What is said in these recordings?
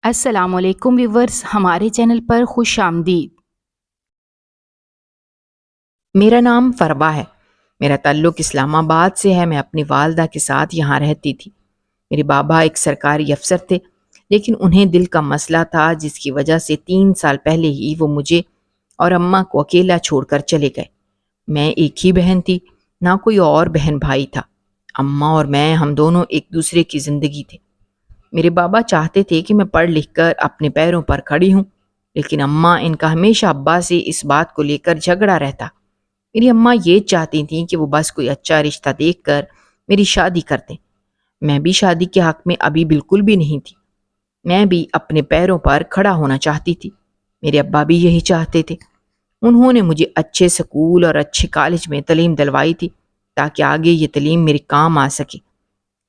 السلام علیکم ویورز، ہمارے چینل پر خوش آمدید۔ میرا نام فربا ہے۔ میرا تعلق اسلام آباد سے ہے۔ میں اپنی والدہ کے ساتھ یہاں رہتی تھی۔ میرے بابا ایک سرکاری افسر تھے، لیکن انہیں دل کا مسئلہ تھا جس کی وجہ سے 3 سال پہلے ہی وہ مجھے اور اماں کو اکیلا چھوڑ کر چلے گئے۔ میں ایک ہی بہن تھی، نہ کوئی اور بہن بھائی تھا۔ اماں اور میں ہم دونوں ایک دوسرے کی زندگی تھے۔ میرے بابا چاہتے تھے کہ میں پڑھ لکھ کر اپنے پیروں پر کھڑی ہوں، لیکن اماں ان کا ہمیشہ ابا سے اس بات کو لے کر جھگڑا رہتا۔ میری اماں یہ چاہتی تھیں کہ وہ بس کوئی اچھا رشتہ دیکھ کر میری شادی کر دیں۔ میں بھی شادی کے حق میں ابھی بالکل بھی نہیں تھی۔ میں بھی اپنے پیروں پر کھڑا ہونا چاہتی تھی۔ میرے ابا بھی یہی چاہتے تھے۔ انہوں نے مجھے اچھے سکول اور اچھے کالج میں تعلیم دلوائی تھی تاکہ آگے یہ تعلیم میرے کام آ سکے۔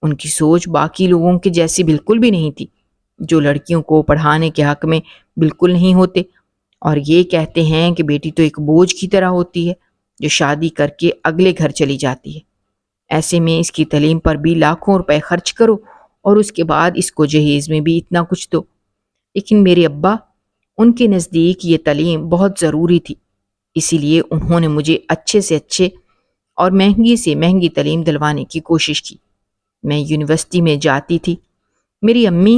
ان کی سوچ باقی لوگوں کے جیسی بالکل بھی نہیں تھی، جو لڑکیوں کو پڑھانے کے حق میں بالکل نہیں ہوتے اور یہ کہتے ہیں کہ بیٹی تو ایک بوجھ کی طرح ہوتی ہے جو شادی کر کے اگلے گھر چلی جاتی ہے۔ ایسے میں اس کی تعلیم پر بھی لاکھوں روپے خرچ کرو اور اس کے بعد اس کو جہیز میں بھی اتنا کچھ دو۔ لیکن میرے ابا، ان کے نزدیک یہ تعلیم بہت ضروری تھی، اسی لیے انہوں نے مجھے اچھے سے اچھے اور مہنگی سے مہنگی تعلیم دلوانے کی کوشش کی۔ میں یونیورسٹی میں جاتی تھی۔ میری امی،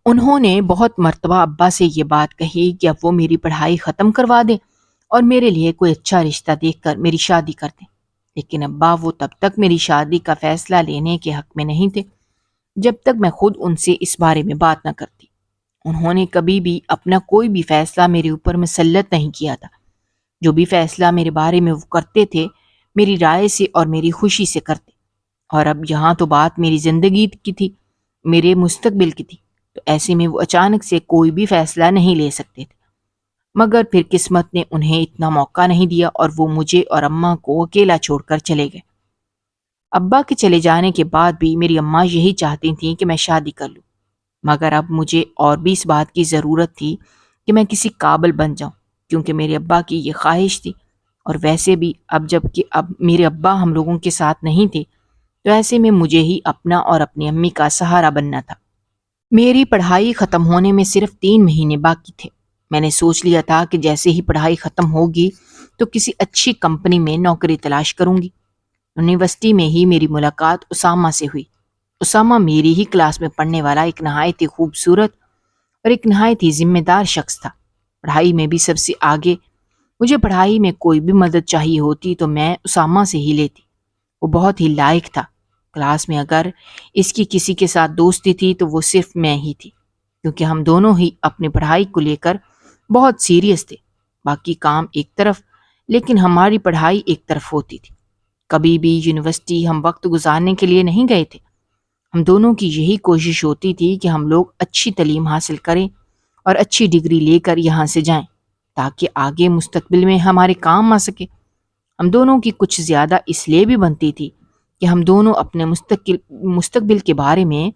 انہوں نے بہت مرتبہ ابا سے یہ بات کہی کہ اب وہ میری پڑھائی ختم کروا دیں اور میرے لیے کوئی اچھا رشتہ دیکھ کر میری شادی کر دیں، لیکن ابا وہ تب تک میری شادی کا فیصلہ لینے کے حق میں نہیں تھے جب تک میں خود ان سے اس بارے میں بات نہ کرتی۔ انہوں نے کبھی بھی اپنا کوئی بھی فیصلہ میرے اوپر مسلط نہیں کیا تھا۔ جو بھی فیصلہ میرے بارے میں وہ کرتے تھے، میری رائے سے اور میری خوشی سے کرتے۔ اور اب یہاں تو بات میری زندگی کی تھی، میرے مستقبل کی تھی، تو ایسے میں وہ اچانک سے کوئی بھی فیصلہ نہیں لے سکتے تھے۔ مگر پھر قسمت نے انہیں اتنا موقع نہیں دیا اور وہ مجھے اور اماں کو اکیلا چھوڑ کر چلے گئے۔ ابا کے چلے جانے کے بعد بھی میری اماں یہی چاہتی تھیں کہ میں شادی کر لوں، مگر اب مجھے اور بھی اس بات کی ضرورت تھی کہ میں کسی قابل بن جاؤں، کیونکہ میرے ابا کی یہ خواہش تھی۔ اور ویسے بھی اب جب کہ اب میرے ابا ہم لوگوں کے ساتھ نہیں تھے، تو ایسے میں مجھے ہی اپنا اور اپنی امی کا سہارا بننا تھا۔ میری پڑھائی ختم ہونے میں صرف 3 مہینے باقی تھے۔ میں نے سوچ لیا تھا کہ جیسے ہی پڑھائی ختم ہوگی تو کسی اچھی کمپنی میں نوکری تلاش کروں گی۔ یونیورسٹی میں ہی میری ملاقات اسامہ سے ہوئی۔ اسامہ میری ہی کلاس میں پڑھنے والا ایک نہایت ہی خوبصورت اور ایک نہایت ہی ذمہ دار شخص تھا، پڑھائی میں بھی سب سے آگے۔ مجھے پڑھائی میں کوئی بھی مدد چاہیے ہوتی تو میں اسامہ سے ہی لیتی۔ وہ بہت ہی لائق تھا۔ کلاس میں اگر اس کی کسی کے ساتھ دوستی تھی تو وہ صرف میں ہی تھی، کیونکہ ہم دونوں ہی اپنی پڑھائی کو لے کر بہت سیریس تھے۔ باقی کام ایک طرف، لیکن ہماری پڑھائی ایک طرف ہوتی تھی۔ کبھی بھی یونیورسٹی ہم وقت گزارنے کے لیے نہیں گئے تھے۔ ہم دونوں کی یہی کوشش ہوتی تھی کہ ہم لوگ اچھی تعلیم حاصل کریں اور اچھی ڈگری لے کر یہاں سے جائیں تاکہ آگے مستقبل میں ہمارے کام آ سکے۔ ہم دونوں کی کچھ زیادہ اس لیے بھی بنتی تھی کہ ہم دونوں اپنے مستقبل کے بارے میں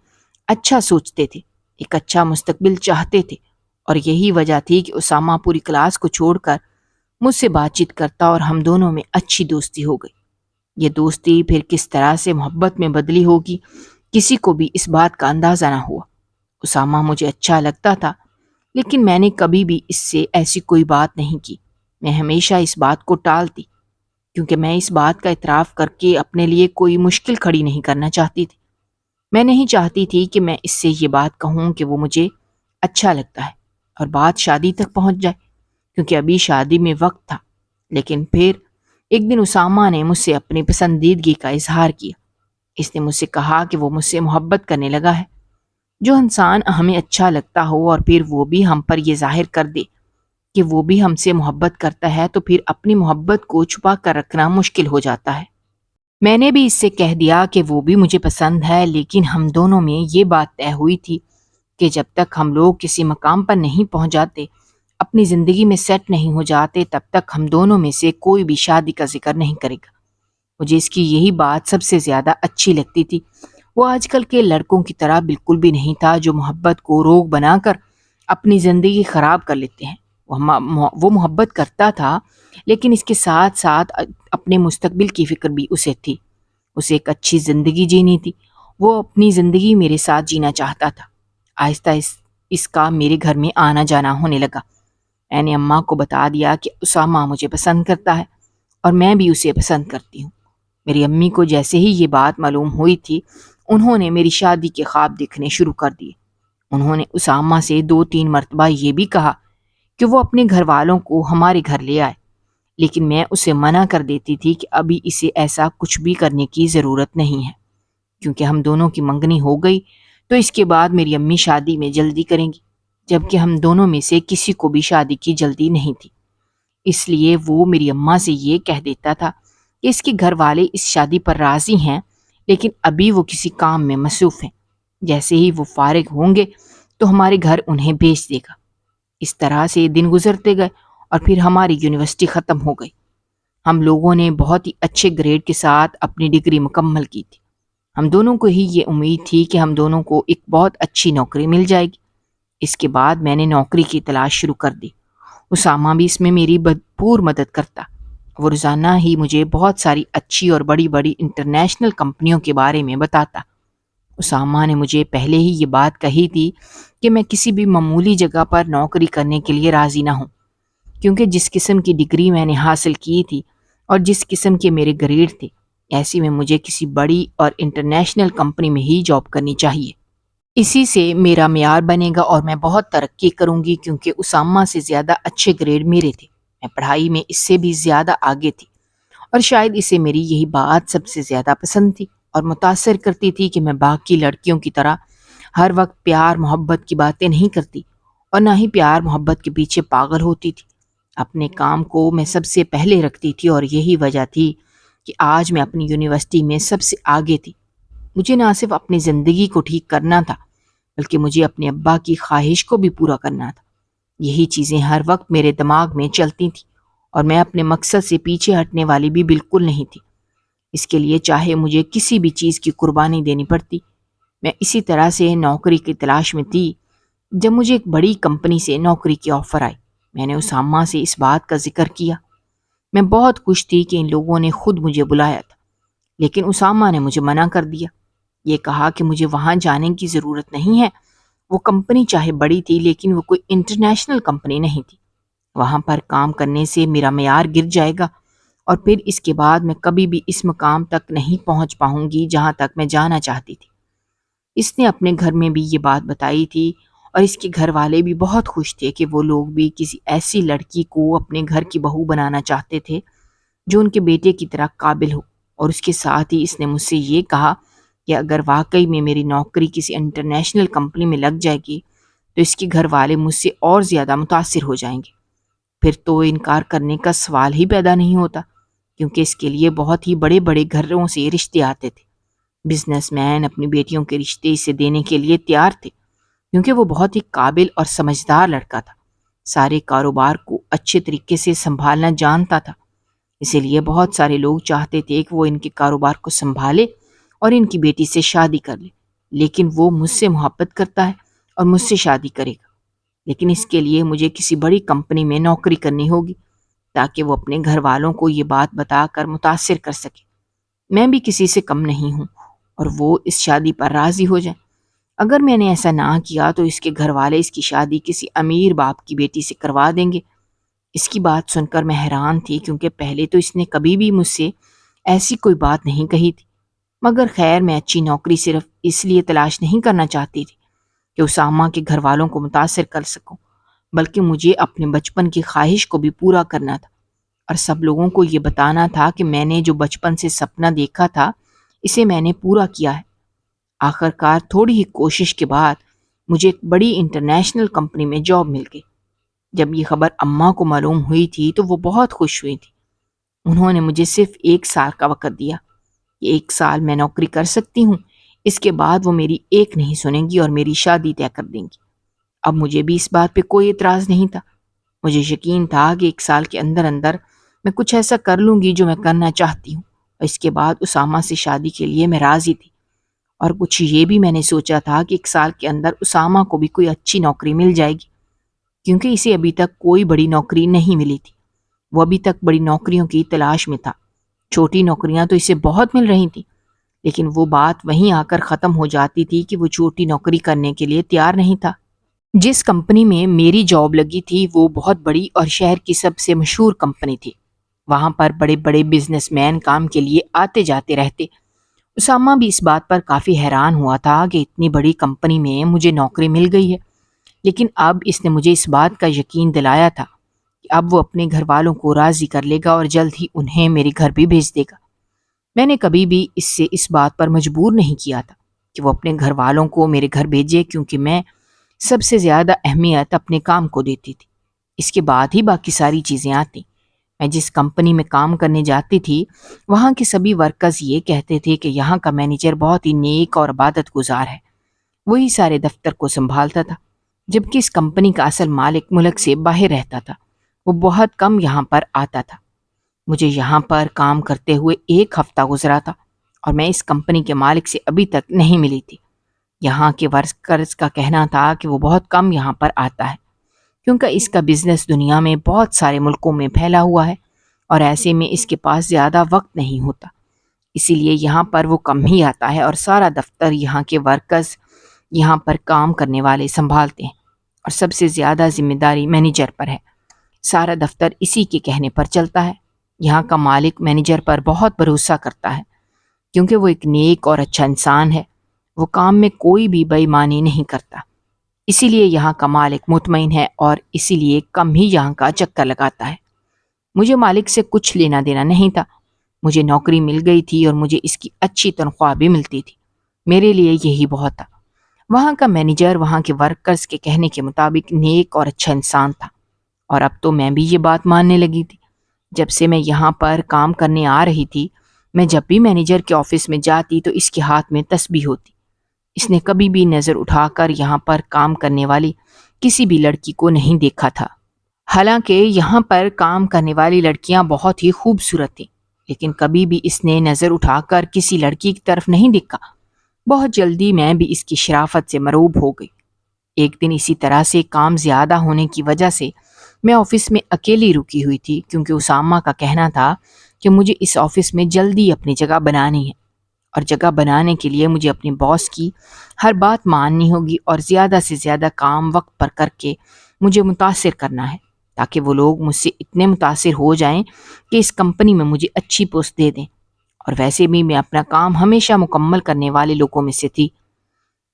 اچھا سوچتے تھے، ایک اچھا مستقبل چاہتے تھے، اور یہی وجہ تھی کہ اسامہ پوری کلاس کو چھوڑ کر مجھ سے بات چیت کرتا اور ہم دونوں میں اچھی دوستی ہو گئی۔ یہ دوستی پھر کس طرح سے محبت میں بدلی ہوگی، کسی کو بھی اس بات کا اندازہ نہ ہوا۔ اسامہ مجھے اچھا لگتا تھا، لیکن میں نے کبھی بھی اس سے ایسی کوئی بات نہیں کی۔ میں ہمیشہ اس بات کو ٹالتی، کیونکہ میں اس بات کا اعتراف کر کے اپنے لیے کوئی مشکل کھڑی نہیں کرنا چاہتی تھی۔ میں نہیں چاہتی تھی کہ میں اس سے یہ بات کہوں کہ وہ مجھے اچھا لگتا ہے اور بات شادی تک پہنچ جائے، کیونکہ ابھی شادی میں وقت تھا۔ لیکن پھر ایک دن اسامہ نے مجھ سے اپنی پسندیدگی کا اظہار کیا۔ اس نے مجھ سے کہا کہ وہ مجھ سے محبت کرنے لگا ہے۔ جو انسان ہمیں اچھا لگتا ہو اور پھر وہ بھی ہم پر یہ ظاہر کر دے کہ وہ بھی ہم سے محبت کرتا ہے، تو پھر اپنی محبت کو چھپا کر رکھنا مشکل ہو جاتا ہے۔ میں نے بھی اس سے کہہ دیا کہ وہ بھی مجھے پسند ہے، لیکن ہم دونوں میں یہ بات طے ہوئی تھی کہ جب تک ہم لوگ کسی مقام پر نہیں پہنچ جاتے، اپنی زندگی میں سیٹ نہیں ہو جاتے، تب تک ہم دونوں میں سے کوئی بھی شادی کا ذکر نہیں کرے گا۔ مجھے اس کی یہی بات سب سے زیادہ اچھی لگتی تھی۔ وہ آج کل کے لڑکوں کی طرح بالکل بھی نہیں تھا جو محبت کو روگ بنا کر اپنی زندگی خراب کر لیتے ہیں۔ وہ محبت کرتا تھا، لیکن اس کے ساتھ ساتھ اپنے مستقبل کی فکر بھی اسے تھی۔ اسے ایک اچھی زندگی جینی تھی۔ وہ اپنی زندگی میرے ساتھ جینا چاہتا تھا۔ آہستہ اس کا میرے گھر میں آنا جانا ہونے لگا۔ میں نے اماں کو بتا دیا کہ اسامہ مجھے پسند کرتا ہے اور میں بھی اسے پسند کرتی ہوں۔ میری امی کو جیسے ہی یہ بات معلوم ہوئی تھی، انہوں نے میری شادی کے خواب دیکھنے شروع کر دیے۔ انہوں نے اسامہ سے 2-3 مرتبہ یہ بھی کہا کہ وہ اپنے گھر والوں کو ہمارے گھر لے آئے، لیکن میں اسے منع کر دیتی تھی کہ ابھی اسے ایسا کچھ بھی کرنے کی ضرورت نہیں ہے، کیونکہ ہم دونوں کی منگنی ہو گئی تو اس کے بعد میری امی شادی میں جلدی کریں گی، جبکہ ہم دونوں میں سے کسی کو بھی شادی کی جلدی نہیں تھی۔ اس لیے وہ میری اماں سے یہ کہہ دیتا تھا کہ اس کے گھر والے اس شادی پر راضی ہیں، لیکن ابھی وہ کسی کام میں مصروف ہیں، جیسے ہی وہ فارغ ہوں گے تو ہمارے گھر انہیں بھیج دے گا۔ اس طرح سے دن گزرتے گئے اور پھر ہماری یونیورسٹی ختم ہو گئی۔ ہم لوگوں نے بہت ہی اچھے گریڈ کے ساتھ اپنی ڈگری مکمل کی تھی۔ ہم دونوں کو ہی یہ امید تھی کہ ہم دونوں کو ایک بہت اچھی نوکری مل جائے گی۔ اس کے بعد میں نے نوکری کی تلاش شروع کر دی۔ اسامہ بھی اس میں میری بھرپور مدد کرتا۔ وہ روزانہ ہی مجھے بہت ساری اچھی اور بڑی بڑی انٹرنیشنل کمپنیوں کے بارے میں بتاتا۔ اسامہ نے مجھے پہلے ہی یہ بات کہی تھی کہ میں کسی بھی معمولی جگہ پر نوکری کرنے کے لیے راضی نہ ہوں، کیونکہ جس قسم کی ڈگری میں نے حاصل کی تھی اور جس قسم کے میرے گریڈ تھے، ایسی میں مجھے کسی بڑی اور انٹرنیشنل کمپنی میں ہی جاب کرنی چاہیے۔ اسی سے میرا معیار بنے گا اور میں بہت ترقی کروں گی، کیونکہ اسامہ سے زیادہ اچھے گریڈ میرے تھے۔ میں پڑھائی میں اس سے بھی زیادہ آگے تھی، اور شاید اسے میری یہی بات سب سے زیادہ پسند تھی اور متاثر کرتی تھی کہ میں باقی لڑکیوں کی طرح ہر وقت پیار محبت کی باتیں نہیں کرتی اور نہ ہی پیار محبت کے پیچھے پاگل ہوتی تھی۔ اپنے کام کو میں سب سے پہلے رکھتی تھی، اور یہی وجہ تھی کہ آج میں اپنی یونیورسٹی میں سب سے آگے تھی۔ مجھے نہ صرف اپنی زندگی کو ٹھیک کرنا تھا، بلکہ مجھے اپنے ابا کی خواہش کو بھی پورا کرنا تھا۔ یہی چیزیں ہر وقت میرے دماغ میں چلتی تھیں، اور میں اپنے مقصد سے پیچھے ہٹنے والی بھی بالکل نہیں تھی۔ اس کے لیے چاہے مجھے کسی بھی چیز کی قربانی دینی پڑتی۔ میں اسی طرح سے نوکری کی تلاش میں تھی جب مجھے ایک بڑی کمپنی سے نوکری کی آفر آئی۔ میں نے اسامہ سے اس بات کا ذکر کیا۔ میں بہت خوش تھی کہ ان لوگوں نے خود مجھے بلایا تھا، لیکن اسامہ نے مجھے منع کر دیا۔ یہ کہا کہ مجھے وہاں جانے کی ضرورت نہیں ہے۔ وہ کمپنی چاہے بڑی تھی، لیکن وہ کوئی انٹرنیشنل کمپنی نہیں تھی۔ وہاں پر کام کرنے سے میرا معیار گر جائے گا، اور پھر اس کے بعد میں کبھی بھی اس مقام تک نہیں پہنچ پاؤں گی جہاں تک میں جانا چاہتی تھی۔ اس نے اپنے گھر میں بھی یہ بات بتائی تھی، اور اس کے گھر والے بھی بہت خوش تھے کہ وہ لوگ بھی کسی ایسی لڑکی کو اپنے گھر کی بہو بنانا چاہتے تھے جو ان کے بیٹے کی طرح قابل ہو۔ اور اس کے ساتھ ہی اس نے مجھ سے یہ کہا کہ اگر واقعی میں میری نوکری کسی انٹرنیشنل کمپنی میں لگ جائے گی تو اس کے گھر والے مجھ سے اور زیادہ متاثر ہو جائیں گے۔ پھر تو انکار کرنے کا سوال ہی پیدا نہیں ہوتا، کیونکہ اس کے لیے بہت ہی بڑے بڑے گھروں سے رشتے آتے تھے۔ بزنس مین اپنی بیٹیوں کے رشتے اسے دینے کے لیے تیار تھے، کیونکہ وہ بہت ہی قابل اور سمجھدار لڑکا تھا، سارے کاروبار کو اچھے طریقے سے سنبھالنا جانتا تھا۔ اسی لیے بہت سارے لوگ چاہتے تھے کہ وہ ان کے کاروبار کو سنبھالے اور ان کی بیٹی سے شادی کر لے، لیکن وہ مجھ سے محبت کرتا ہے اور مجھ سے شادی کرے گا، لیکن اس کے لیے مجھے کسی بڑی کمپنی میں نوکری کرنی ہوگی تاکہ وہ اپنے گھر والوں کو یہ بات بتا کر متاثر کر سکے۔ میں بھی کسی سے کم نہیں ہوں اور وہ اس شادی پر راضی ہو جائیں۔ اگر میں نے ایسا نہ کیا تو اس کے گھر والے اس کی شادی کسی امیر باپ کی بیٹی سے کروا دیں گے۔ اس کی بات سن کر میں حیران تھی، کیونکہ پہلے تو اس نے کبھی بھی مجھ سے ایسی کوئی بات نہیں کہی تھی۔ مگر خیر، میں اچھی نوکری صرف اس لیے تلاش نہیں کرنا چاہتی تھی کہ اسامہ کے گھر والوں کو متاثر کر سکوں، بلکہ مجھے اپنے بچپن کی خواہش کو بھی پورا کرنا تھا، اور سب لوگوں کو یہ بتانا تھا کہ میں نے جو بچپن سے سپنا دیکھا تھا اسے میں نے پورا کیا ہے۔ آخر کار تھوڑی ہی کوشش کے بعد مجھے ایک بڑی انٹرنیشنل کمپنی میں جاب مل گئی۔ جب یہ خبر اماں کو معلوم ہوئی تھی تو وہ بہت خوش ہوئی تھی۔ انہوں نے مجھے صرف 1 سال کا وقت دیا۔ یہ 1 سال میں نوکری کر سکتی ہوں، اس کے بعد وہ میری ایک نہیں سنیں گی اور میری شادی طے کر دیں گی۔ اب مجھے بھی اس بات پہ کوئی اعتراض نہیں تھا۔ مجھے یقین تھا کہ 1 سال کے اندر اندر میں کچھ ایسا کر لوں گی جو میں کرنا چاہتی ہوں، اور اس کے بعد اسامہ سے شادی کے لیے میں راضی تھی۔ اور کچھ یہ بھی میں نے سوچا تھا کہ 1 سال کے اندر اسامہ کو بھی کوئی اچھی نوکری مل جائے گی، کیونکہ اسے ابھی تک کوئی بڑی نوکری نہیں ملی تھی۔ وہ ابھی تک بڑی نوکریوں کی تلاش میں تھا۔ چھوٹی نوکریاں تو اسے بہت مل رہی تھیں، لیکن وہ بات وہیں آ کر ختم ہو جاتی تھی کہ وہ چھوٹی نوکری کرنے کے لیے تیار نہیں تھا۔ جس کمپنی میں میری جاب لگی تھی وہ بہت بڑی اور شہر کی سب سے مشہور کمپنی تھی۔ وہاں پر بڑے بڑے بزنس مین کام کے لیے آتے جاتے رہتے۔ اسامہ بھی اس بات پر کافی حیران ہوا تھا کہ اتنی بڑی کمپنی میں مجھے نوکری مل گئی ہے، لیکن اب اس نے مجھے اس بات کا یقین دلایا تھا کہ اب وہ اپنے گھر والوں کو راضی کر لے گا اور جلد ہی انہیں میرے گھر بھی بھیج دے گا۔ میں نے کبھی بھی اس سے اس بات پر مجبور نہیں کیا تھا کہ وہ اپنے گھر والوں کو میرے گھر بھیجے، کیونکہ میں سب سے زیادہ اہمیت اپنے کام کو دیتی تھی۔ اس کے بعد ہی باقی ساری چیزیں آتی۔ میں جس کمپنی میں کام کرنے جاتی تھی وہاں کے سبھی ورکرز یہ کہتے تھے کہ یہاں کا مینیجر بہت ہی نیک اور عبادت گزار ہے، وہی سارے دفتر کو سنبھالتا تھا، جبکہ اس کمپنی کا اصل مالک ملک سے باہر رہتا تھا، وہ بہت کم یہاں پر آتا تھا۔ مجھے یہاں پر کام کرتے ہوئے 1 ہفتہ گزرا تھا اور میں اس کمپنی کے مالک سے ابھی تک نہیں ملی تھی۔ یہاں کے ورکرز کا کہنا تھا کہ وہ بہت کم یہاں پر آتا ہے، کیونکہ اس کا بزنس دنیا میں بہت سارے ملکوں میں پھیلا ہوا ہے اور ایسے میں اس کے پاس زیادہ وقت نہیں ہوتا، اسی لیے یہاں پر وہ کم ہی آتا ہے اور سارا دفتر یہاں کے ورکرز یہاں پر کام کرنے والے سنبھالتے ہیں اور سب سے زیادہ ذمہ داری مینیجر پر ہے۔ سارا دفتر اسی کے کہنے پر چلتا ہے۔ یہاں کا مالک مینیجر پر بہت بھروسہ کرتا ہے کیونکہ وہ ایک نیک اور اچھا انسان ہے، وہ کام میں کوئی بھی بے ایمانی نہیں کرتا، اسی لیے یہاں کا مالک مطمئن ہے اور اسی لیے کم ہی یہاں کا چکر لگاتا ہے۔ مجھے مالک سے کچھ لینا دینا نہیں تھا، مجھے نوکری مل گئی تھی اور مجھے اس کی اچھی تنخواہ بھی ملتی تھی، میرے لیے یہی بہت تھا۔ وہاں کا مینیجر وہاں کے ورکرز کے کہنے کے مطابق نیک اور اچھا انسان تھا، اور اب تو میں بھی یہ بات ماننے لگی تھی۔ جب سے میں یہاں پر کام کرنے آ رہی تھی، میں جب بھی مینیجر کے آفس میں جاتی تو اس کے ہاتھ میں تسبیح ہوتی۔ اس نے کبھی بھی نظر اٹھا کر یہاں پر کام کرنے والی کسی بھی لڑکی کو نہیں دیکھا تھا۔ حالانکہ یہاں پر کام کرنے والی لڑکیاں بہت ہی خوبصورت تھیں، لیکن کبھی بھی اس نے نظر اٹھا کر کسی لڑکی کی طرف نہیں دیکھا۔ بہت جلدی میں بھی اس کی شرافت سے مرعوب ہو گئی۔ ایک دن اسی طرح سے کام زیادہ ہونے کی وجہ سے میں آفس میں اکیلی رکی ہوئی تھی، کیونکہ اسامہ کا کہنا تھا کہ مجھے اس آفس میں جلدی اپنی جگہ بنانی ہے، اور جگہ بنانے کے لیے مجھے اپنے باس کی ہر بات ماننی ہوگی اور زیادہ سے زیادہ کام وقت پر کر کے مجھے متاثر کرنا ہے، تاکہ وہ لوگ مجھ سے اتنے متاثر ہو جائیں کہ اس کمپنی میں مجھے اچھی پوسٹ دے دیں۔ اور ویسے بھی میں اپنا کام ہمیشہ مکمل کرنے والے لوگوں میں سے تھی۔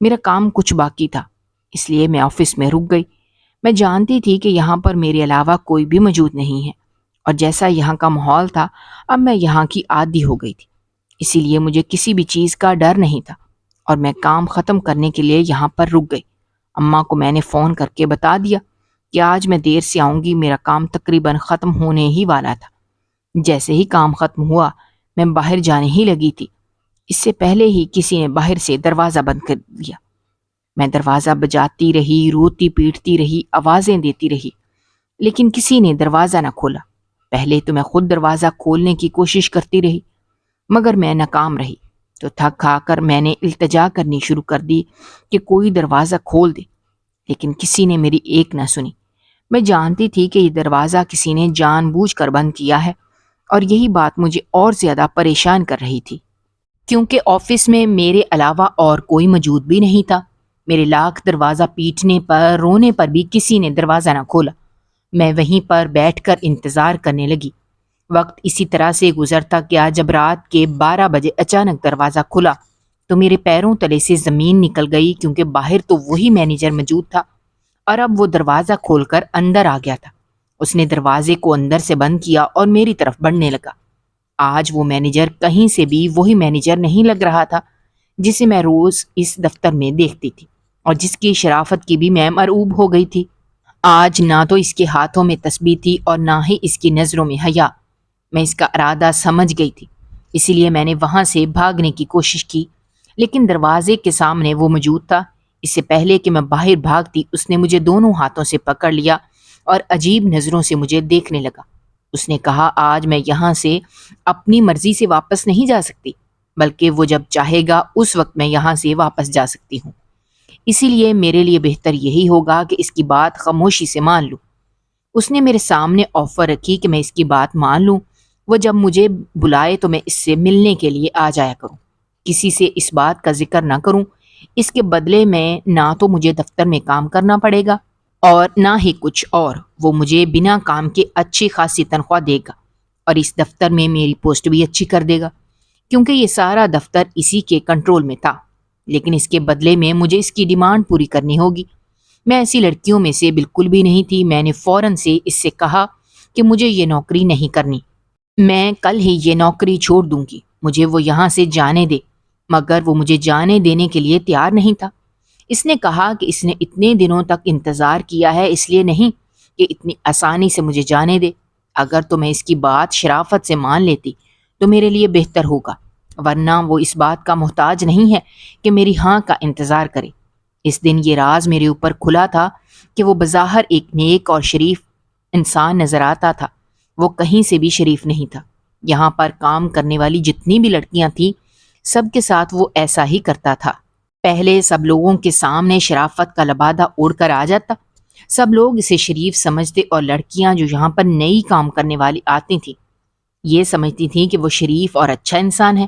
میرا کام کچھ باقی تھا، اس لیے میں آفس میں رک گئی۔ میں جانتی تھی کہ یہاں پر میرے علاوہ کوئی بھی موجود نہیں ہے، اور جیسا یہاں کا ماحول تھا اب میں یہاں کی عادی ہو گئی تھی، اسی لیے مجھے کسی بھی چیز کا ڈر نہیں تھا، اور میں کام ختم کرنے کے لیے یہاں پر رک گئی۔ اماں کو میں نے فون کر کے بتا دیا کہ آج میں دیر سے آؤں گی، میرا کام تقریباً ختم ہونے ہی والا تھا۔ جیسے ہی کام ختم ہوا میں باہر جانے ہی لگی تھی، اس سے پہلے ہی کسی نے باہر سے دروازہ بند کر دیا۔ میں دروازہ بجاتی رہی، روتی پیٹتی رہی، آوازیں دیتی رہی، لیکن کسی نے دروازہ نہ کھولا۔ پہلے تو میں خود دروازہ کھولنے کی کوشش کرتی رہی، مگر میں ناکام رہی، تو تھک ہار کر میں نے التجا کرنی شروع کر دی کہ کوئی دروازہ کھول دے، لیکن کسی نے میری ایک نہ سنی۔ میں جانتی تھی کہ یہ دروازہ کسی نے جان بوجھ کر بند کیا ہے، اور یہی بات مجھے اور زیادہ پریشان کر رہی تھی، کیونکہ آفس میں میرے علاوہ اور کوئی موجود بھی نہیں تھا۔ میرے لاکھ دروازہ پیٹنے پر، رونے پر بھی کسی نے دروازہ نہ کھولا۔ میں وہیں پر بیٹھ کر انتظار کرنے لگی۔ وقت اسی طرح سے گزرتا گیا۔ جب رات کے 12 بجے اچانک دروازہ کھلا تو میرے پیروں تلے سے زمین نکل گئی، کیونکہ باہر تو وہی مینیجر موجود تھا، اور اب وہ دروازہ کھول کر اندر آ گیا تھا۔ اس نے دروازے کو اندر سے بند کیا اور میری طرف بڑھنے لگا۔ آج وہ مینیجر کہیں سے بھی وہی مینیجر نہیں لگ رہا تھا جسے میں روز اس دفتر میں دیکھتی تھی، اور جس کی شرافت کی بھی میں مرعوب ہو گئی تھی۔ آج نہ تو اس کے ہاتھوں میں تسبیح تھی اور نہ ہی اس کی نظروں میں حیا۔ میں اس کا ارادہ سمجھ گئی تھی، اسی لیے میں نے وہاں سے بھاگنے کی کوشش کی، لیکن دروازے کے سامنے وہ موجود تھا۔ اس سے پہلے کہ میں باہر بھاگتی اس نے مجھے دونوں ہاتھوں سے پکڑ لیا اور عجیب نظروں سے مجھے دیکھنے لگا۔ اس نے کہا، آج میں یہاں سے اپنی مرضی سے واپس نہیں جا سکتی، بلکہ وہ جب چاہے گا اس وقت میں یہاں سے واپس جا سکتی ہوں، اسی لیے میرے لیے بہتر یہی ہوگا کہ اس کی بات خاموشی سے مان لوں۔ اس نے میرے سامنے آفر رکھی کہ میں اس کی بات مان لوں، وہ جب مجھے بلائے تو میں اس سے ملنے کے لیے آ جایا کروں، کسی سے اس بات کا ذکر نہ کروں، اس کے بدلے میں نہ تو مجھے دفتر میں کام کرنا پڑے گا اور نہ ہی کچھ اور، وہ مجھے بنا کام کے اچھی خاصی تنخواہ دے گا اور اس دفتر میں میری پوسٹ بھی اچھی کر دے گا، کیونکہ یہ سارا دفتر اسی کے کنٹرول میں تھا۔ لیکن اس کے بدلے میں مجھے اس کی ڈیمانڈ پوری کرنی ہوگی۔ میں ایسی لڑکیوں میں سے بالکل بھی نہیں تھی۔ میں نے فوراً سے اس سے کہا کہ مجھے یہ نوکری نہیں کرنی، میں کل ہی یہ نوکری چھوڑ دوں گی، مجھے وہ یہاں سے جانے دے۔ مگر وہ مجھے جانے دینے کے لیے تیار نہیں تھا۔ اس نے کہا کہ اس نے اتنے دنوں تک انتظار کیا ہے، اس لیے نہیں کہ اتنی آسانی سے مجھے جانے دے۔ اگر تو میں اس کی بات شرافت سے مان لیتی تو میرے لیے بہتر ہوگا، ورنہ وہ اس بات کا محتاج نہیں ہے کہ میری ہاں کا انتظار کرے۔ اس دن یہ راز میرے اوپر کھلا تھا کہ وہ بظاہر ایک نیک اور شریف انسان نظر آتا تھا، وہ کہیں سے بھی شریف نہیں تھا۔ یہاں پر کام کرنے والی جتنی بھی لڑکیاں تھیں، سب کے ساتھ وہ ایسا ہی کرتا تھا۔ پہلے سب لوگوں کے سامنے شرافت کا لبادہ اوڑھ کر آ جاتا، سب لوگ اسے شریف سمجھتے، اور لڑکیاں جو یہاں پر نئی کام کرنے والی آتی تھیں یہ سمجھتی تھیں کہ وہ شریف اور اچھا انسان ہے۔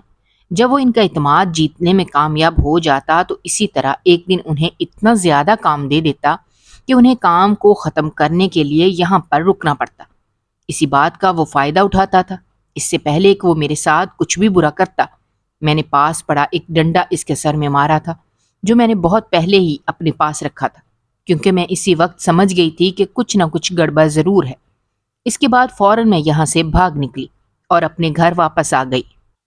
جب وہ ان کا اعتماد جیتنے میں کامیاب ہو جاتا تو اسی طرح ایک دن انہیں اتنا زیادہ کام دے دیتا کہ انہیں کام کو ختم کرنے کے لیے یہاں پر رکنا پڑتا۔ اسی بات کا وہ فائدہ اٹھاتا تھا۔ اس سے پہلے کہ وہ میرے ساتھ کچھ بھی برا کرتا، میں نے پاس پڑا ایک ڈنڈا اس کے سر میں مارا تھا، جو میں نے بہت پہلے ہی اپنے پاس رکھا تھا، کیونکہ میں اسی وقت سمجھ گئی تھی کہ کچھ نہ کچھ گڑبڑ ضرور ہے۔ اس کے بعد فوراً میں یہاں سے بھاگ نکلی اور اپنے گھر واپس آ گئی۔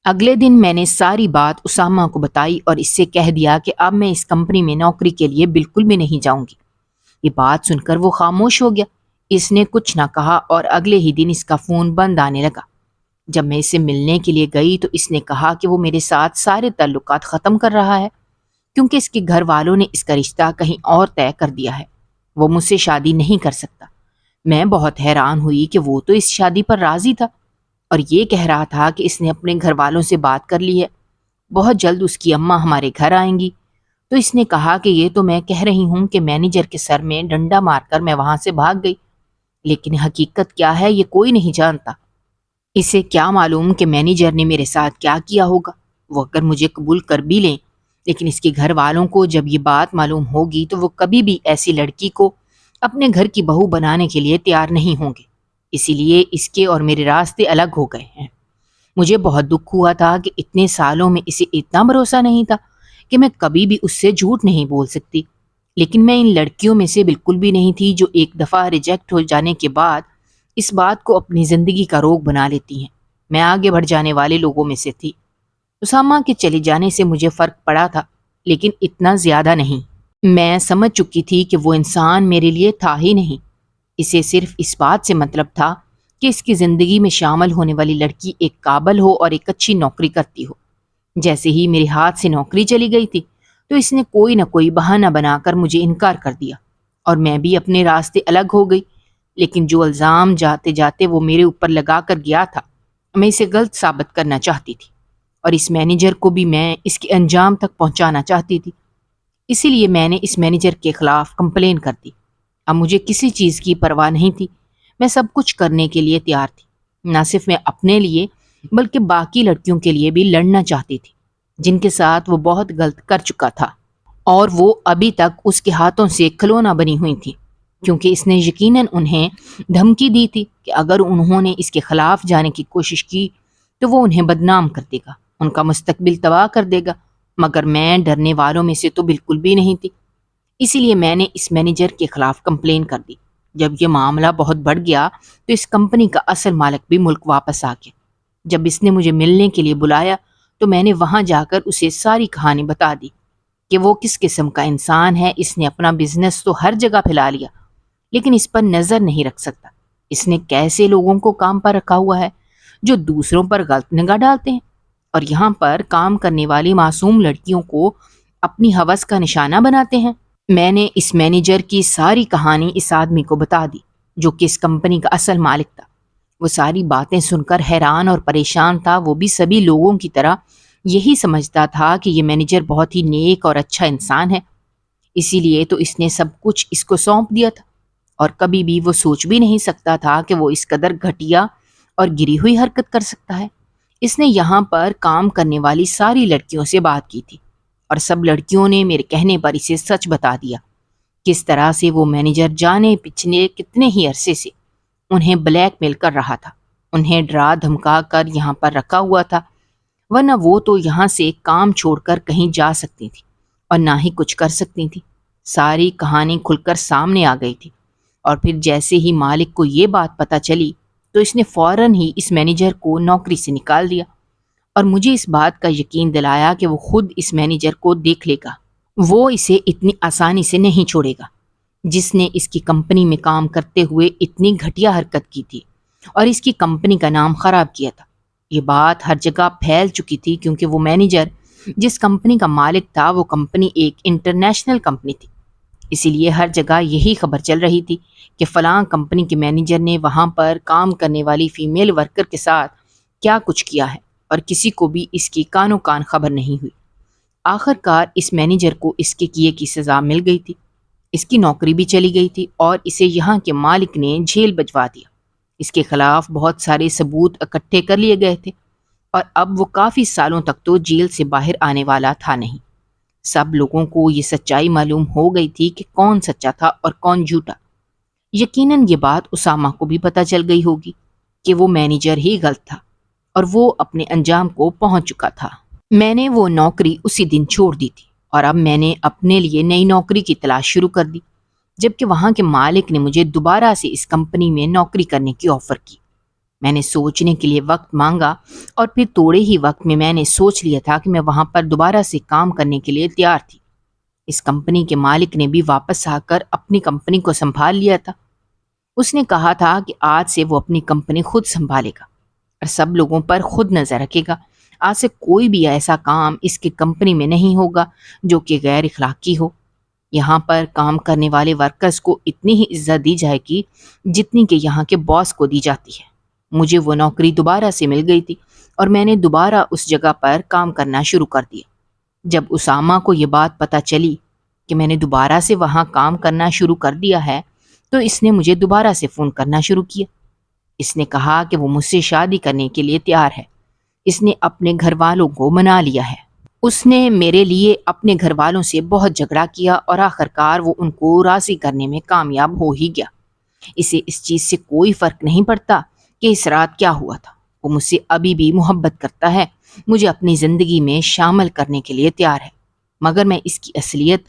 اگلے دن میں نے ساری بات اسامہ کو بتائی اور اس سے کہہ دیا کہ اب میں اس کمپنی میں نوکری کے لیے بالکل بھی نہیں جاؤں گی۔ یہ بات سن کر وہ خاموش ہو گیا، اس نے کچھ نہ کہا اور اگلے ہی دن اس کا فون بند آنے لگا۔ جب میں اسے ملنے کے لیے گئی تو اس نے کہا کہ وہ میرے ساتھ سارے تعلقات ختم کر رہا ہے، کیونکہ اس کے گھر والوں نے اس کا رشتہ کہیں اور طے کر دیا ہے، وہ مجھ سے شادی نہیں کر سکتا۔ میں بہت حیران ہوئی کہ وہ تو اس شادی پر راضی تھا اور یہ کہہ رہا تھا کہ اس نے اپنے گھر والوں سے بات کر لی ہے، بہت جلد اس کی اماں ہمارے گھر آئیں گی۔ تو اس نے کہا کہ یہ تو میں کہہ رہی ہوں کہ مینیجر کے سر میں ڈنڈا مار کر میں وہاں سے بھاگ گئی، لیکن حقیقت کیا ہے یہ کوئی نہیں جانتا۔ اسے کیا معلوم کہ مینیجر نے میرے ساتھ کیا کیا ہوگا۔ وہ اگر مجھے قبول کر بھی لیں، لیکن اس کے گھر والوں کو جب یہ بات معلوم ہوگی تو وہ کبھی بھی ایسی لڑکی کو اپنے گھر کی بہو بنانے کے لیے تیار نہیں ہوں گے۔ اسی لیے اس کے اور میرے راستے الگ ہو گئے ہیں۔ مجھے بہت دکھ ہوا تھا کہ اتنے سالوں میں اسے اتنا بھروسہ نہیں تھا کہ میں کبھی بھی اس سے جھوٹ نہیں بول سکتی، لیکن میں ان لڑکیوں میں سے بالکل بھی نہیں تھی جو ایک دفعہ ریجیکٹ ہو جانے کے بعد اس بات کو اپنی زندگی کا روگ بنا لیتی ہیں۔ میں آگے بڑھ جانے والے لوگوں میں سے تھی۔ اسامہ کے چلے جانے سے مجھے فرق پڑا تھا، لیکن اتنا زیادہ نہیں۔ میں سمجھ چکی تھی کہ وہ انسان میرے لیے تھا ہی نہیں۔ اسے صرف اس بات سے مطلب تھا کہ اس کی زندگی میں شامل ہونے والی لڑکی ایک قابل ہو اور ایک اچھی نوکری کرتی ہو۔ جیسے ہی میرے ہاتھ سے نوکری چلی گئی تھی تو اس نے کوئی نہ کوئی بہانہ بنا کر مجھے انکار کر دیا اور میں بھی اپنے راستے الگ ہو گئی۔ لیکن جو الزام جاتے جاتے وہ میرے اوپر لگا کر گیا تھا، میں اسے غلط ثابت کرنا چاہتی تھی، اور اس مینیجر کو بھی میں اس کے انجام تک پہنچانا چاہتی تھی۔ اسی لیے میں نے اس مینیجر کے خلاف کمپلین کر دی۔ اب مجھے کسی چیز کی پرواہ نہیں تھی، میں سب کچھ کرنے کے لیے تیار تھی، نہ صرف میں اپنے لیے بلکہ باقی لڑکیوں کے لیے بھی لڑنا چاہتی تھی جن کے ساتھ وہ بہت غلط کر چکا تھا، اور وہ ابھی تک اس کے ہاتھوں سے کھلونا بنی ہوئی تھی، کیونکہ اس نے یقیناً انہیں دھمکی دی تھی کہ اگر انہوں نے اس کے خلاف جانے کی کوشش کی تو وہ انہیں بدنام کر دے گا، ان کا مستقبل تباہ کر دے گا۔ مگر میں ڈرنے والوں میں سے تو بالکل بھی نہیں تھی، اسی لیے میں نے اس مینیجر کے خلاف کمپلین کر دی۔ جب یہ معاملہ بہت بڑھ گیا تو اس کمپنی کا اصل مالک بھی ملک واپس آ گیا۔ جب اس نے مجھے ملنے کے لیے بلایا تو میں نے وہاں جا کر اسے ساری کہانی بتا دی کہ وہ کس قسم کا انسان ہے۔ اس نے اپنا بزنس تو ہر جگہ پھیلا لیا، لیکن اس پر نظر نہیں رکھ سکتا۔ اس نے کیسے لوگوں کو کام پر رکھا ہوا ہے جو دوسروں پر غلط نگاہ ڈالتے ہیں، اور یہاں پر کام کرنے والی معصوم لڑکیوں کو اپنی ہوس کا نشانہ بناتے ہیں۔ میں نے اس مینیجر کی ساری کہانی اس آدمی کو بتا دی جو کہ اس کمپنی کا اصل مالک تھا۔ وہ ساری باتیں سن کر حیران اور پریشان تھا۔ وہ بھی سبھی لوگوں کی طرح یہی سمجھتا تھا کہ یہ مینیجر بہت ہی نیک اور اچھا انسان ہے، اسی لیے تو اس نے سب کچھ اس کو سونپ دیا تھا، اور کبھی بھی وہ سوچ بھی نہیں سکتا تھا کہ وہ اس قدر گھٹیا اور گری ہوئی حرکت کر سکتا ہے۔ اس نے یہاں پر کام کرنے والی ساری لڑکیوں سے بات کی تھی اور سب لڑکیوں نے میرے کہنے پر اسے سچ بتا دیا، کس طرح سے وہ مینیجر جانے پچھلے کتنے ہی عرصے سے انہیں بلیک میل کر رہا تھا، انہیں ڈرا دھمکا کر یہاں پر رکھا ہوا تھا، ورنہ وہ تو یہاں سے کام چھوڑ کر کہیں جا سکتی تھی اور نہ ہی کچھ کر سکتی تھی۔ ساری کہانی کھل کر سامنے آ گئی تھی، اور پھر جیسے ہی مالک کو یہ بات پتہ چلی تو اس نے فوراً ہی اس مینیجر کو نوکری سے نکال دیا، اور مجھے اس بات کا یقین دلایا کہ وہ خود اس مینیجر کو دیکھ لے گا، وہ اسے اتنی آسانی سے نہیں چھوڑے گا جس نے اس کی کمپنی میں کام کرتے ہوئے اتنی گھٹیا حرکت کی تھی اور اس کی کمپنی کا نام خراب کیا تھا۔ یہ بات ہر جگہ پھیل چکی تھی کیونکہ وہ مینیجر جس کمپنی کا مالک تھا وہ کمپنی ایک انٹرنیشنل کمپنی تھی، اسی لیے ہر جگہ یہی خبر چل رہی تھی کہ فلاں کمپنی کے مینیجر نے وہاں پر کام کرنے والی فیمیل ورکر کے ساتھ کیا کچھ کیا ہے، اور کسی کو بھی اس کی کانوں کان خبر نہیں ہوئی۔ آخر کار اس مینیجر کو اس کے کیے کی سزا مل گئی تھی، اس کی نوکری بھی چلی گئی تھی اور اسے یہاں کے مالک نے جیل بھجوا دیا۔ اس کے خلاف بہت سارے ثبوت اکٹھے کر لیے گئے تھے، اور اب وہ کافی سالوں تک تو جیل سے باہر آنے والا تھا نہیں۔ سب لوگوں کو یہ سچائی معلوم ہو گئی تھی کہ کون سچا تھا اور کون جھوٹا۔ یقیناً یہ بات اسامہ کو بھی پتہ چل گئی ہوگی کہ وہ مینیجر ہی غلط تھا اور وہ اپنے انجام کو پہنچ چکا تھا۔ میں نے وہ نوکری اسی دن چھوڑ دی تھی، اور اب میں نے اپنے لیے نئی نوکری کی تلاش شروع کر دی، جبکہ وہاں کے مالک نے مجھے دوبارہ سے اس کمپنی میں نوکری کرنے کی آفر کی۔ میں نے سوچنے کے لیے وقت مانگا، اور پھر تھوڑے ہی وقت میں نے سوچ لیا تھا کہ میں وہاں پر دوبارہ سے کام کرنے کے لیے تیار تھی۔ اس کمپنی کے مالک نے بھی واپس آ کر اپنی کمپنی کو سنبھال لیا تھا۔ اس نے کہا تھا کہ آج سے وہ اپنی کمپنی خود سنبھالے گا اور سب لوگوں پر خود نظر رکھے گا۔ آج سے کوئی بھی ایسا کام اس کی کمپنی میں نہیں ہوگا جو کہ غیر اخلاقی ہو۔ یہاں پر کام کرنے والے ورکرز کو اتنی ہی عزت دی جائے گی جتنی کہ یہاں کے باس کو دی جاتی ہے۔ مجھے وہ نوکری دوبارہ سے مل گئی تھی اور میں نے دوبارہ اس جگہ پر کام کرنا شروع کر دیا۔ جب اسامہ کو یہ بات پتہ چلی کہ میں نے دوبارہ سے وہاں کام کرنا شروع کر دیا ہے تو اس نے مجھے دوبارہ سے فون کرنا شروع کیا۔ اس نے کہا کہ وہ مجھ سے شادی کرنے کے لیے تیار ہے۔ اس نے اپنے گھر والوں کو منا لیا ہے۔ اس نے میرے لیے اپنے گھر والوں سے بہت جھگڑا کیا اور آخر کار وہ ان کو راضی کرنے میں کامیاب ہو ہی گیا۔ اسے اس چیز سے کوئی فرق نہیں پڑتا کہ اس رات کیا ہوا تھا۔ وہ مجھ سے ابھی بھی محبت کرتا ہے، مجھے اپنی زندگی میں شامل کرنے کے لیے تیار ہے، مگر میں اس کی اصلیت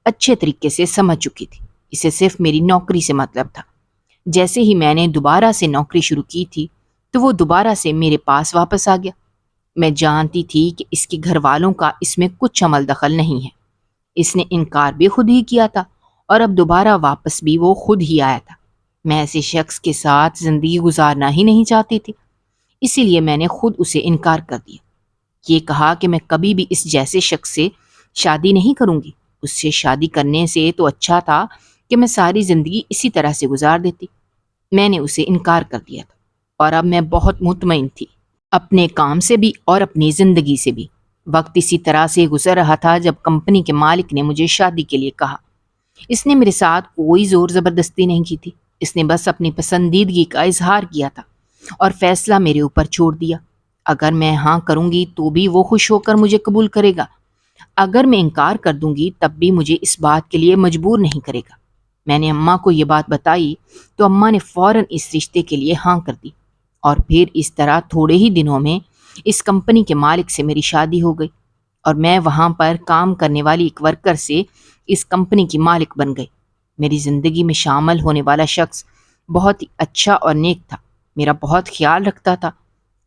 اچھے طریقے سے سمجھ چکی تھی۔ اسے صرف میری نوکری سے مطلب تھا۔ جیسے ہی میں نے دوبارہ سے نوکری شروع کی تھی تو وہ دوبارہ سے میرے پاس واپس آ گیا۔ میں جانتی تھی کہ اس کے گھر والوں کا اس میں کچھ عمل دخل نہیں ہے۔ اس نے انکار بھی خود ہی کیا تھا اور اب دوبارہ واپس بھی وہ خود ہی آیا تھا۔ میں ایسے شخص کے ساتھ زندگی گزارنا ہی نہیں چاہتی تھی، اسی لیے میں نے خود اسے انکار کر دیا۔ یہ کہا کہ میں کبھی بھی اس جیسے شخص سے شادی نہیں کروں گی۔ اس سے شادی کرنے سے تو اچھا تھا کہ میں ساری زندگی اسی طرح سے گزار دیتی۔ میں نے اسے انکار کر دیا تھا اور اب میں بہت مطمئن تھی، اپنے کام سے بھی اور اپنی زندگی سے بھی۔ وقت اسی طرح سے گزر رہا تھا جب کمپنی کے مالک نے مجھے شادی کے لیے کہا۔ اس نے میرے ساتھ کوئی زور زبردستی نہیں کی تھی، اس نے بس اپنی پسندیدگی کا اظہار کیا تھا اور فیصلہ میرے اوپر چھوڑ دیا۔ اگر میں ہاں کروں گی تو بھی وہ خوش ہو کر مجھے قبول کرے گا، اگر میں انکار کر دوں گی تب بھی مجھے اس بات کے لیے مجبور نہیں کرے گا۔ میں نے اماں کو یہ بات بتائی تو اماں نے فوراً اس رشتے کے لیے ہاں کر دی، اور پھر اس طرح تھوڑے ہی دنوں میں اس کمپنی کے مالک سے میری شادی ہو گئی اور میں وہاں پر کام کرنے والی ایک ورکر سے اس کمپنی کی مالک بن گئی۔ میری زندگی میں شامل ہونے والا شخص بہت ہی اچھا اور نیک تھا، میرا بہت خیال رکھتا تھا،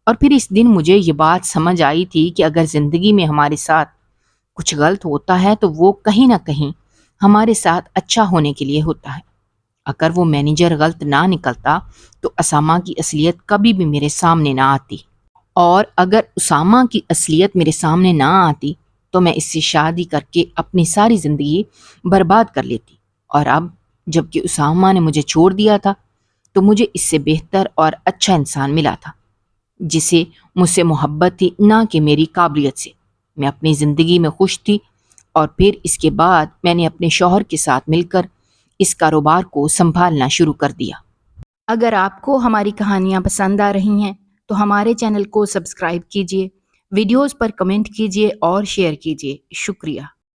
اور پھر اس دن مجھے یہ بات سمجھ آئی تھی کہ اگر زندگی میں ہمارے ساتھ کچھ غلط ہوتا ہے تو وہ کہیں نہ کہیں ہمارے ساتھ اچھا ہونے کے لیے ہوتا ہے۔ اگر وہ مینیجر غلط نہ نکلتا تو اسامہ کی اصلیت کبھی بھی میرے سامنے نہ آتی، اور اگر اسامہ کی اصلیت میرے سامنے نہ آتی تو میں اس سے شادی کر کے اپنی ساری زندگی برباد کر لیتی۔ اور اب جب کہ اسامہ نے مجھے چھوڑ دیا تھا تو مجھے اس سے بہتر اور اچھا انسان ملا تھا جسے مجھ سے محبت تھی، نہ کہ میری قابلیت سے۔ میں اپنی زندگی میں خوش تھی، اور پھر اس کے بعد میں نے اپنے شوہر کے ساتھ مل کر اس کاروبار کو سنبھالنا شروع کر دیا۔ اگر آپ کو ہماری کہانیاں پسند آ رہی ہیں تو ہمارے چینل کو سبسکرائب کیجیے، ویڈیوز پر کمنٹ کیجیے اور شیئر کیجیے. شکریہ.